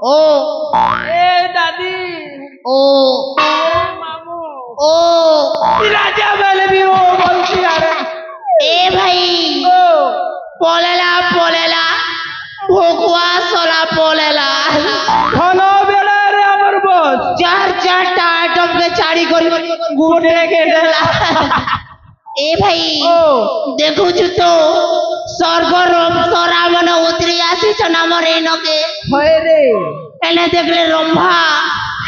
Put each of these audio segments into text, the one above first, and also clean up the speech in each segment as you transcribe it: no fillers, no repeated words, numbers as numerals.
ओ ए दादी ओ मामू ओ राजा वाले भी ओ बोलती आ रहे ए भाई ओ पोलेला पोलेला भोगवा सोला पोलेला खाना बेला रे अमर बस चार चार टाटम के चारी कर गुटे के देला ए भाई देखु छु तो स्वर्ग रमसरा मन उतरी आसी छ ना मरे नके होय रे एने देखले रंभा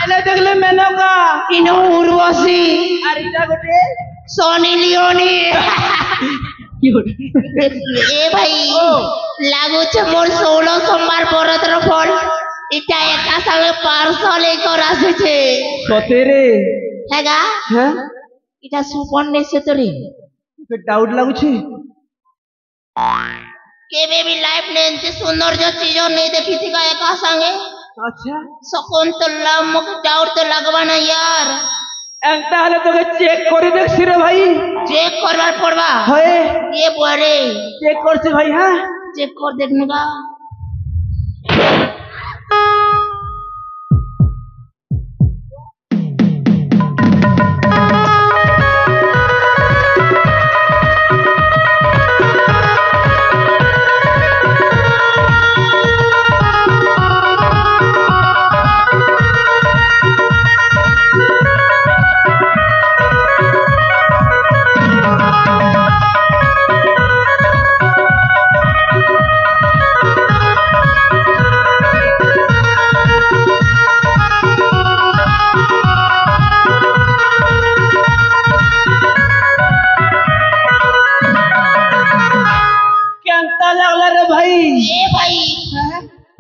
एने देखले मेनका इनो उर्वशी आरिटा गुटे सोनी लियोनी ए भाई लागू छ मोर 16 सोमवार व्रतर फल इटा एका संगे पार्सल लेकर आसे छे सतेरे हेगा हैं इटा सुपन्ने से तोरी तो डाउट लागू छी केबे भी लाइफ ने एंते सुंदर जो चीजों नहीं देखी थी का एका संगे अच्छा शकुंतला मुख डाउट तो लगवा ना यार एंता हले तो के चेक करी देख सिरे भाई चेक करवार पड़वा होय ये बोरे चेक कर से भाई हां चेक कर देखने का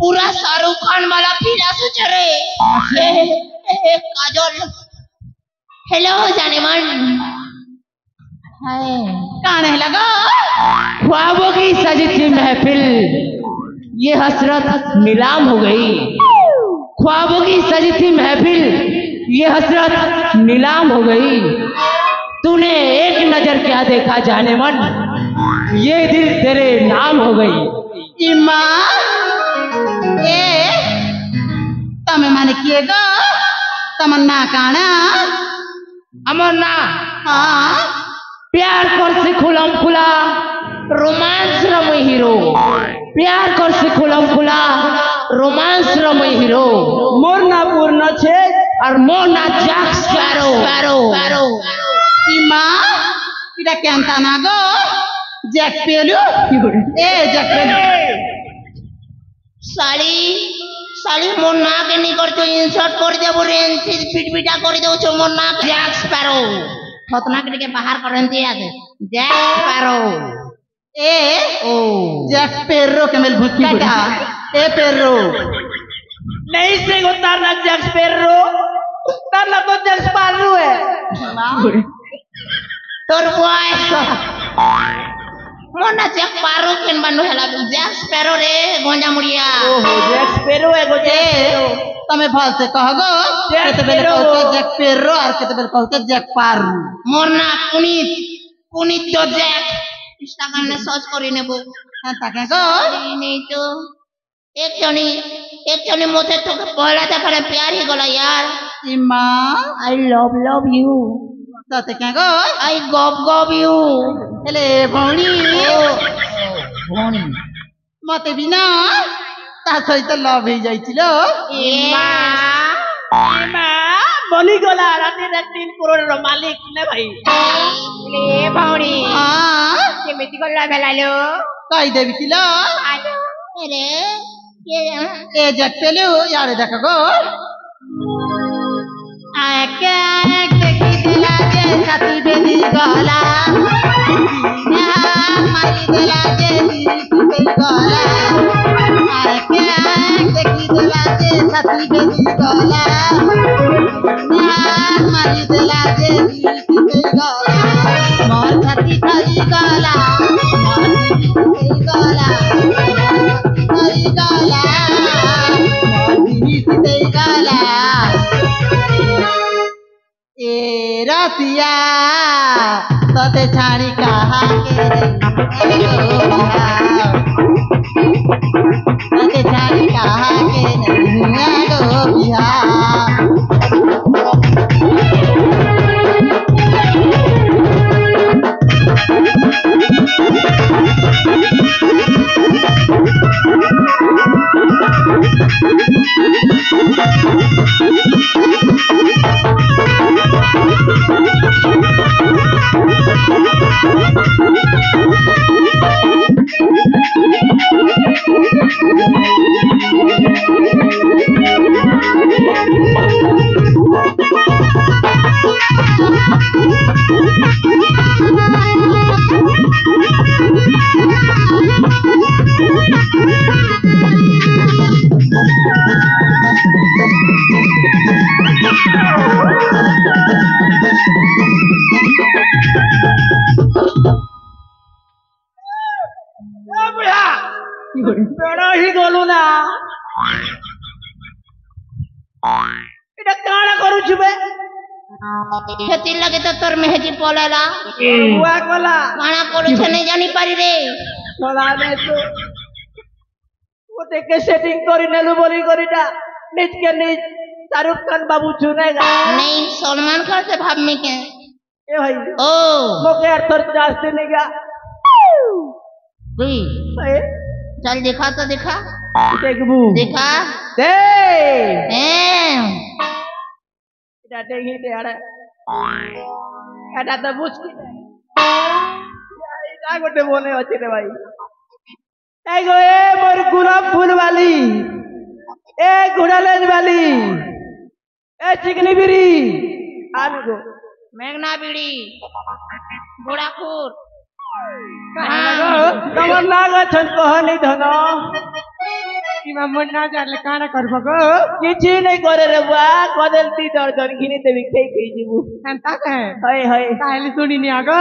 पूरा शाहरुख खान वाला पीला सुचरे काजल हेलो जाने मन कहाँ है लगा ख्वाबों की सजी थी महफिल ये हसरत नीलाम हो गई ख्वाबों की सजी थी महफिल ये हसरत नीलाम हो गई तूने एक नजर क्या देखा जाने मन ये दिल तेरे नाम हो गई इमा ए तमे माने किएगा तमन्ना काना अमरना हाँ प्यार कर से खुलम खुला रोमांस रमई हीरो प्यार कर से खुलम खुला रोमांस रमई हीरो मोर ना पूर्ण छे और मोर ना जैक स्पैरो इमा इटा केंता ना गो जैक पेलू ए जैक पेलू साली साली मोर ना के नहीं करतो इंसर्ट कर देबो रे फिटफिटा कर देउ छ मोर ना जैक स्पैरो खतना के बाहर करंती आके जैक स्पैरो ए ओ जैक पेरो के मेल भूत काटा ए पेरो नहीं से उतारना जैक स्पैरो उतारना तो जैक स्पैरो है तोर बॉय मोना जैक पारो केन बानु हला जैक स्पैरो रे गोंजा मुड़िया ओहो जैक स्पैरो है गोजे तमे भाल से कहगो केते बेले कहते जैक पेरो और केते बेले कहते जैक पारो मोरना पुनीत तो जैक इंस्टाग्राम में सर्च करी नेबो ताके गो नहीं तो एक जनी मोते तो पहला था करे प्यार ही गला यार इमा आई लव यू ताते क्या गो आई गॉब यू हेले भौणी मते बिना ता सहित लव हो जाइतिलो एमा बनी गला राती 3 करोड़ रो मालिक ने भाई ले भौणी हां केमिति गला भेलालो कहि देबि किलो अरे ये जट पेलू यार देख गो आके देखि दिला जे साथी बेदी गला मारी दिला जे बेदी गला आके देखि दिला जे साथी बेदी गला मारी दिला जे बेदी गला मोर साथी थई गला मोर थई गला थई गला मोर थई गला ए रसिया तते छाड़ी कहा के तते छाड़ी कहा के বেড়া হি গলু না এটা কাଣା করুছু বে ସେଥି ଲାଗି ତ ତୋର ମେହେଜି ପଳେଇଲା বুয়া কলা କାଣା କରୁଛେ ନାଇଁ ଜାଣିପାରି ରେ কলা নে তো ওটাকে সেটিং করে নেলু বলি করিটা নিজকে নিজ শাহরুখ খান বাবু চুনেগা नहीं सलमान खान से भाव में क्या এ ভাই ओ মোকে আর তোর চাষতে নিগা भाई এ चल दिखा तो दिखा দেখবু दिखा দে हैं এটা দেখি দে আরে এটা তো বুঝকি এটা গোটে মনে আছে রে ভাই এই গো এ মোর গোলাপ ফুল वाली ए घोड़ालेज वाली ए चिकनी बिरी आलू गो मेघना बीड़ी बुढ़ापुर तमर नाग छन कहनी धन इमा मन ना जाले काना करबो गो किछि नै करे रे बुआ कदेल ती दर्जन घिनी देबी खेई खेई जीबू एंता कहे हय हय काहेली सुनी नि आगो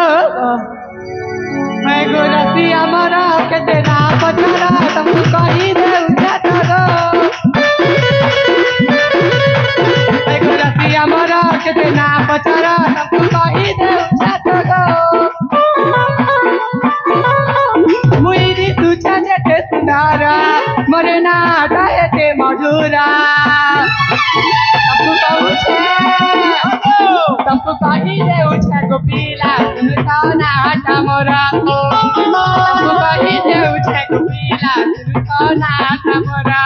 मैं गो राती हमारा के तेरा पचरा तुमको कही दे उठा तो गो मैं गो राती हमारा के तेरा पचरा तुमको कही दे उठा तो गो मुईरी तुझा जेते सुनारा मरे ना डाये ते मधुरा तुमको कही दे उठा गोपीला तुमको ना हटा मोरा तुमको कही दे उठा गोपीला तुमको ना हटा मोरा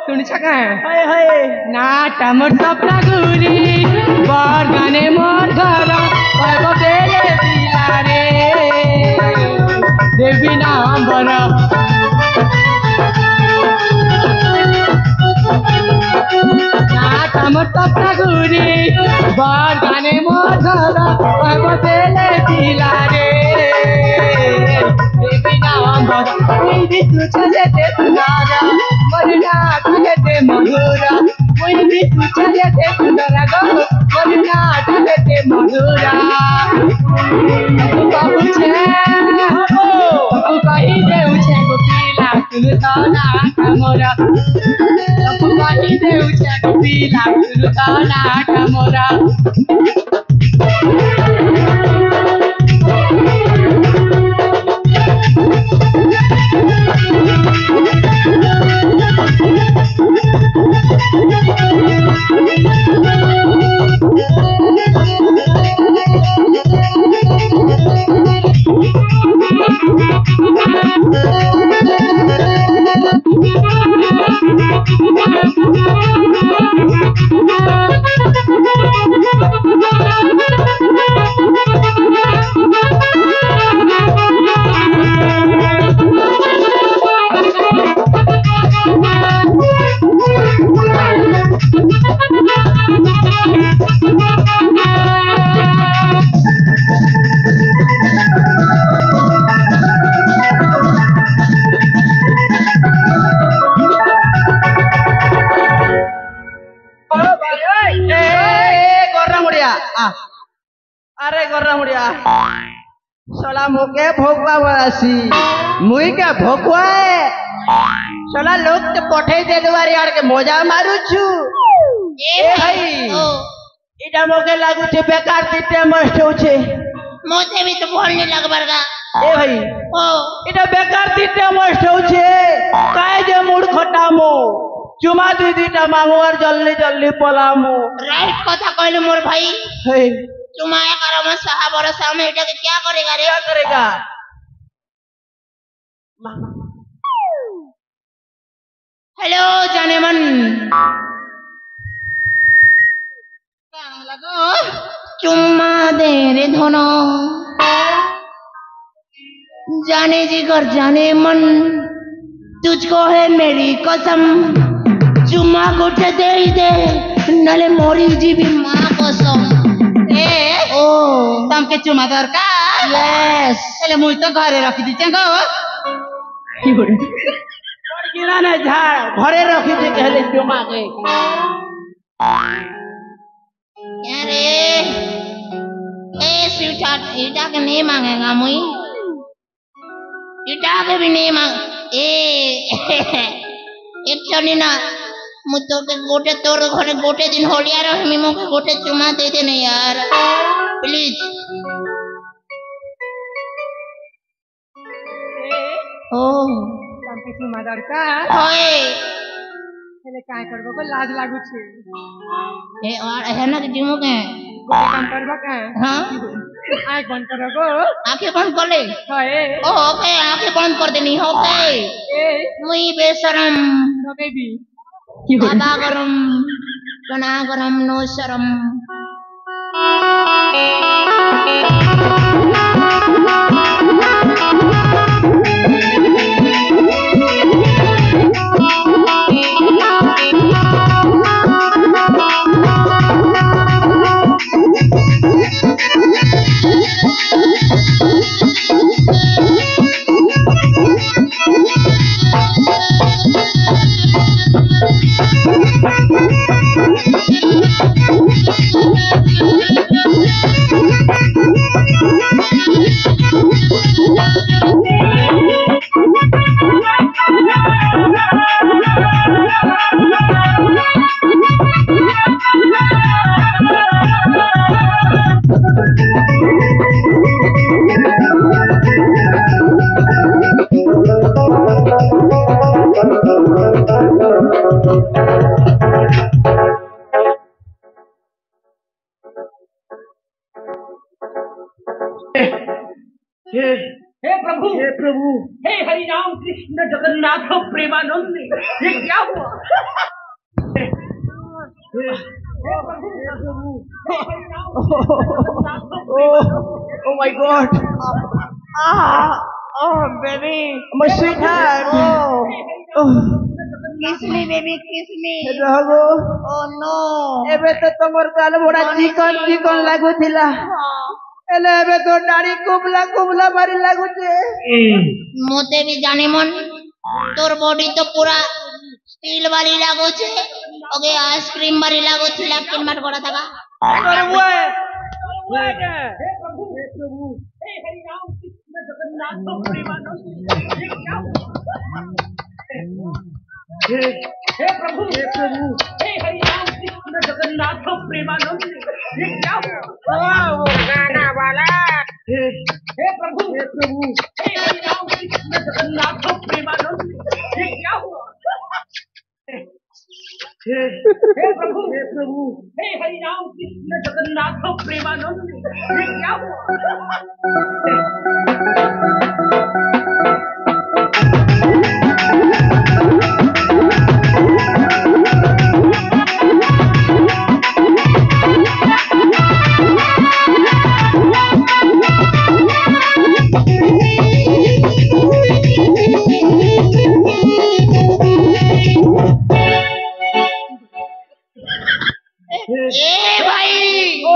सुनी छका हय हय ना टमर सपना गुरी बार गाने मोर घर पागो बेले दिला रे देवी नाम बरा ना टमर सपना गुरी बार गाने मोर घर पागो बेले दिला रे देवी नाम बरा मेरी तुझे जेते सुनारा मरना तुझे मधुरा मुई भी तुझे जेते सुंदरा गो मरना तुझे मधुरा तू बाबू छे तू कही दे उछे गोपीला तुल तो ना मोरा तू कही दे उछे गोपीला तुल तो ना मोरा अरे गोरा मुड़िया सोला मोके भोगवा वासी मुई के भोगवाए सोला लोग तो पठे दे दुआरी यार के मोजा मारू छु ए भाई। ओ এটা মোকে লাগুছে বেকার দিতে নষ্ট হচ্ছে। मोते भी तो बोलने लग बरगा এ ভাই ओ এটা বেকার দিতে নষ্ট হচ্ছে। কায় যে মূর্খটা মো চুমা দুই দুইটা মামু আর জলদি জলদি পলামু। राइट कथा कहले मोर भाई হেই तुम आया करो मैं साहब और सामने এটা के क्या करेगा रे क्या करेगा? हेलो जाने मन लगो चुम्मा दे रे धनो जाने जिगर जाने मन तुझको है मेरी कसम चुम्मा गोटे दे ही दे नले मोरी जीवी माँ कसम ए ओ तमके चुम्मा दरकार यस हेले मुई तो घरे रखी दी चंगो কিনা না ঝাড় ঘরে রাখিছে कहले চুমা কে। अरे ए स्वीटहार्ट इटा के नहीं मांगेगा मुई इटा के भी नहीं मांग ए एक्चुअली ना मुझे के गोटे तोर घरे गोटे दिन होलिया रहे मी मोके गोटे चुमा दे देने यार प्लीज ओ तमके चुमा दरकार होए हेले काय करबो को लाज लागु छे ए और है ना कि जिमो के गोटे काम करबो का हां आँख बंद करोगो आंखें बंद कर ले हए ओ ओके आंखें बंद कर देनी ओके ए मुई बेशरम नगे भी बाबा गरम कना गरम नो शरम हे प्रभु हे हरि राम कृष्ण जगन्नाथ प्रेमानंद ये क्या हुआ? हे प्रभु oh my god oh baby my sweetheart किस मी बेबी किस मी रहो ओ नो एबे तो तमर गाल बड़ा चिकन चिकन लागुथिला एले एबे तो दाढ़ी कुबला कुबला मारी लागुछे मोते भी जाने मन तोर बॉडी तो पूरा स्टील वाली लागो छे ओगे आइसक्रीम वाली लागो थिला किन मार गोड़ा थाका अरे वो है हे प्रभु हे हरि राम कृष्ण जगन्नाथ प्रेमानंद ये क्या हुआ? हे प्रभु हे हरि राम कृष्ण जगन्नाथ प्रेमानंद ये क्या हुआ? गाना वाला हे प्रभु हे हरि राम कृष्ण जगन्नाथ प्रेमानंद ये क्या हुआ? हे प्रभु हे हरि राम कृष्ण जगन्नाथ प्रेमानंद ये क्या हुआ? ए भाई ओ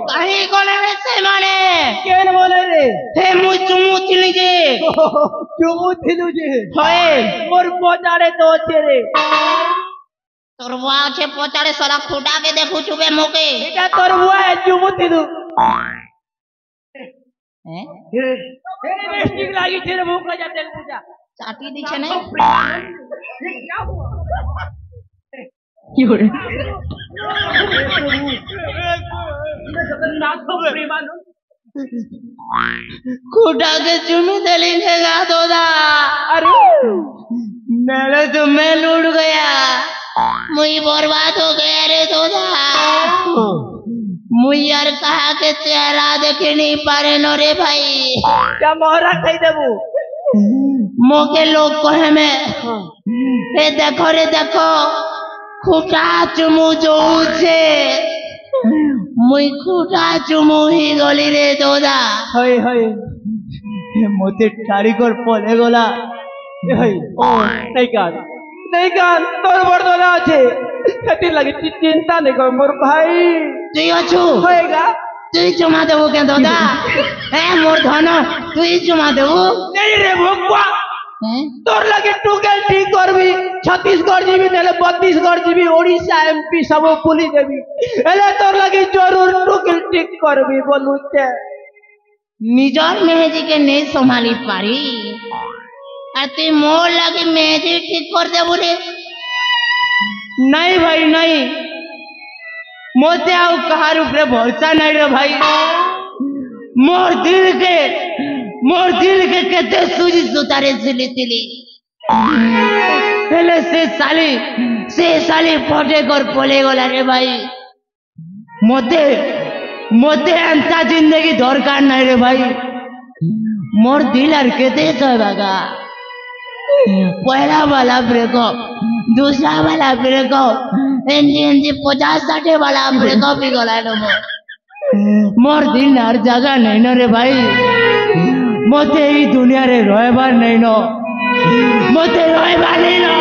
कहीं कोने में से माने केन बोले रे हे मु चुमु थिली जे चुमु थिलु जे होए मोर पोचाड़े तो छे रे तोर बुआ छे पोचाड़े साला खुदा के देखु चुबे मोके এটা তোর বুয়া চুমু থিলু हैं हे लिपस्टिक लागी छे रे मुख जाते पूजा चाटी दी छे ने ये क्या हुआ? जगन्नाथ प्रेमानंद खुटा के चुमी दली लेगा दोदा। अरे मेरे तो मैं लूट गया, मुई बर्बाद हो गया रे दोदा। मुई यार कहा के चेहरा देखे नहीं पारे नो रे भाई। क्या मोहरा कही देबू? मोके लोग कहे में रे देखो खुटा चुमू जो छे, मुई खुटा चुमू ही गली रे दोदा। हई हई मोते ठारी कर पले गोला हई ओ नहीं कान तोर बड़दोला আছে এটি লাগি চিন্তা নেই কর মোর ভাই তুই অছু হয়েগা তুই চুমা দেবো কেন দাদা? হ্যাঁ মোর ধন তুই চুমা দেবো? नहीं रे भगवा तोर लगे टुकेल ठीक करबी छत्तीसगढ़ जीबी नेले छत्तीसगढ़ जीबी ओडिशा एमपी सब पुली देबी एले तोर लगे जरूर टुकेल ठीक करबी बोलुते নিজর মেহেদি के नहीं संभाली पारी আর তুই মোর লাগে মেহেদি ঠিক कर देबो रे? नहीं भाई नहीं मोते आउ कहार ऊपर भरोसा नहीं रे भाई मोर दिल के केते सूजी सुतारे सिली तिली पहले से साली फटे कर पले गला रे भाई। मोते अंता जिंदगी दरकार नहीं रे भाई मोर दिल और केते सहबागा। पहला वाला ब्रेकअप, दूसरा वाला ब्रेकअप, एनजी 50-60 वाला ब्रेकअप ही गला नो मोर दिल हर जगह नहीं न रे भाई मोते ही दुनिया रे रोएबार नहीं नो मोते रोएबार नहीं नो।